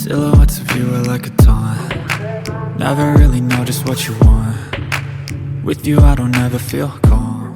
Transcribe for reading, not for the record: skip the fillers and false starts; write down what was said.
Silhouettes of you are like a taunt. Never really know just what you want. With you I don't ever feel calm.